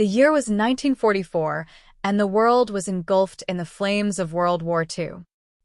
The year was 1944, and the world was engulfed in the flames of World War II.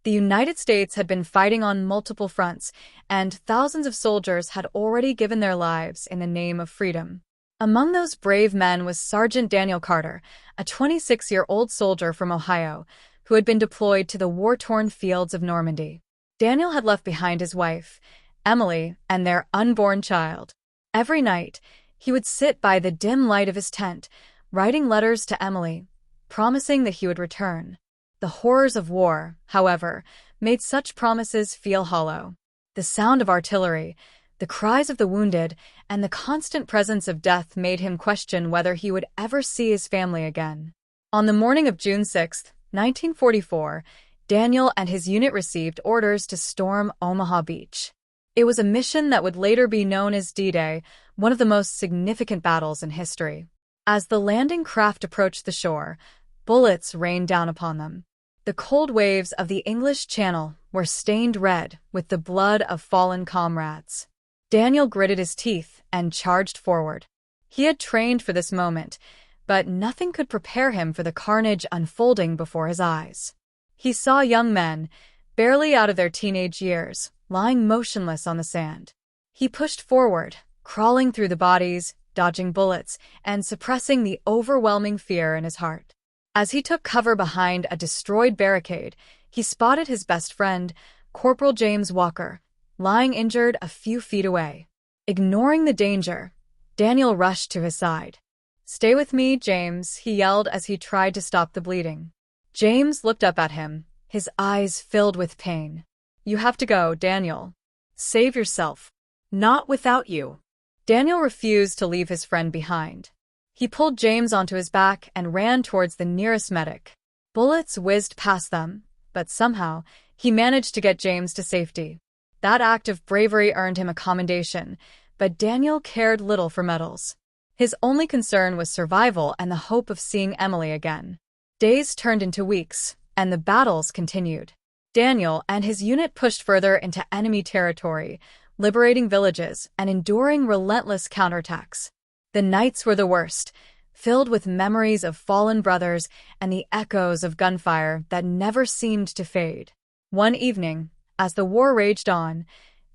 The United States had been fighting on multiple fronts, and thousands of soldiers had already given their lives in the name of freedom. Among those brave men was Sergeant Daniel Carter, a 26-year-old soldier from Ohio, who had been deployed to the war-torn fields of Normandy. Daniel had left behind his wife, Emily, and their unborn child. Every night, he would sit by the dim light of his tent, writing letters to Emily, promising that he would return. The horrors of war, however, made such promises feel hollow. The sound of artillery, the cries of the wounded, and the constant presence of death made him question whether he would ever see his family again. On the morning of June 6, 1944, Daniel and his unit received orders to storm Omaha Beach. It was a mission that would later be known as D-Day, one of the most significant battles in history. As the landing craft approached the shore, bullets rained down upon them. The cold waves of the English Channel were stained red with the blood of fallen comrades. Daniel gritted his teeth and charged forward. He had trained for this moment, but nothing could prepare him for the carnage unfolding before his eyes. He saw young men, barely out of their teenage years, lying motionless on the sand. He pushed forward, crawling through the bodies, dodging bullets, and suppressing the overwhelming fear in his heart. As he took cover behind a destroyed barricade, he spotted his best friend, Corporal James Walker, lying injured a few feet away. Ignoring the danger, Daniel rushed to his side. "Stay with me, James," he yelled as he tried to stop the bleeding. James looked up at him, his eyes filled with pain. "You have to go, Daniel. Save yourself. Not without you." Daniel refused to leave his friend behind. He pulled James onto his back and ran towards the nearest medic. Bullets whizzed past them, but somehow he managed to get James to safety. That act of bravery earned him a commendation, but Daniel cared little for medals. His only concern was survival and the hope of seeing Emily again. Days turned into weeks, and the battles continued. Daniel and his unit pushed further into enemy territory, liberating villages and enduring relentless counterattacks. The nights were the worst, filled with memories of fallen brothers and the echoes of gunfire that never seemed to fade. One evening, as the war raged on,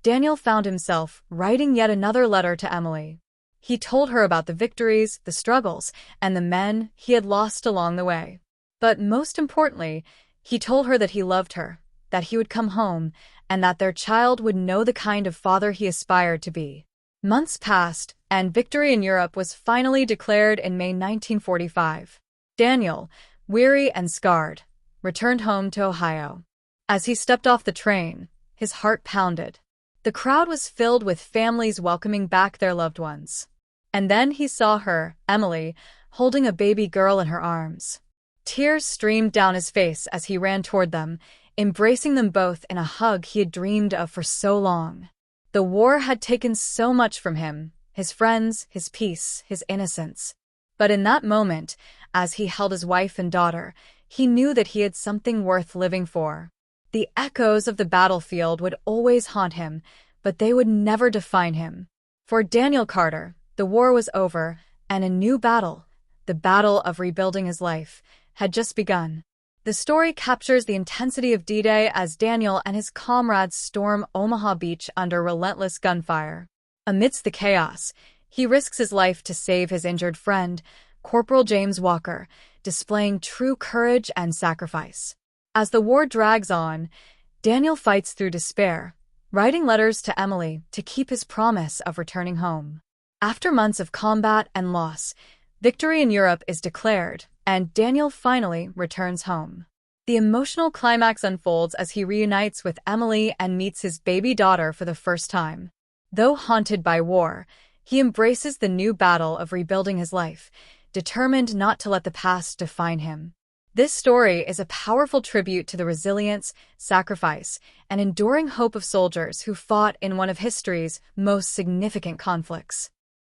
Daniel found himself writing yet another letter to Emily. He told her about the victories, the struggles, and the men he had lost along the way. But most importantly, he told her that he loved her, that he would come home, and that their child would know the kind of father he aspired to be. Months passed, and victory in Europe was finally declared in May 1945. Daniel, weary and scarred, returned home to Ohio. As he stepped off the train, his heart pounded. The crowd was filled with families welcoming back their loved ones. And then he saw her, Emily, holding a baby girl in her arms. Tears streamed down his face as he ran toward them, embracing them both in a hug he had dreamed of for so long. The war had taken so much from him, his friends, his peace, his innocence. But in that moment, as he held his wife and daughter, he knew that he had something worth living for. The echoes of the battlefield would always haunt him, but they would never define him. For Daniel Carter, the war was over, and a new battle, the battle of rebuilding his life, had just begun. The story captures the intensity of D-Day as Daniel and his comrades storm Omaha Beach under relentless gunfire. Amidst the chaos, he risks his life to save his injured friend, Corporal James Walker, displaying true courage and sacrifice. As the war drags on, Daniel fights through despair, writing letters to Emily to keep his promise of returning home. After months of combat and loss, victory in Europe is declared, and Daniel finally returns home. The emotional climax unfolds as he reunites with Emily and meets his baby daughter for the first time. Though haunted by war, he embraces the new battle of rebuilding his life, determined not to let the past define him. This story is a powerful tribute to the resilience, sacrifice, and enduring hope of soldiers who fought in one of history's most significant conflicts.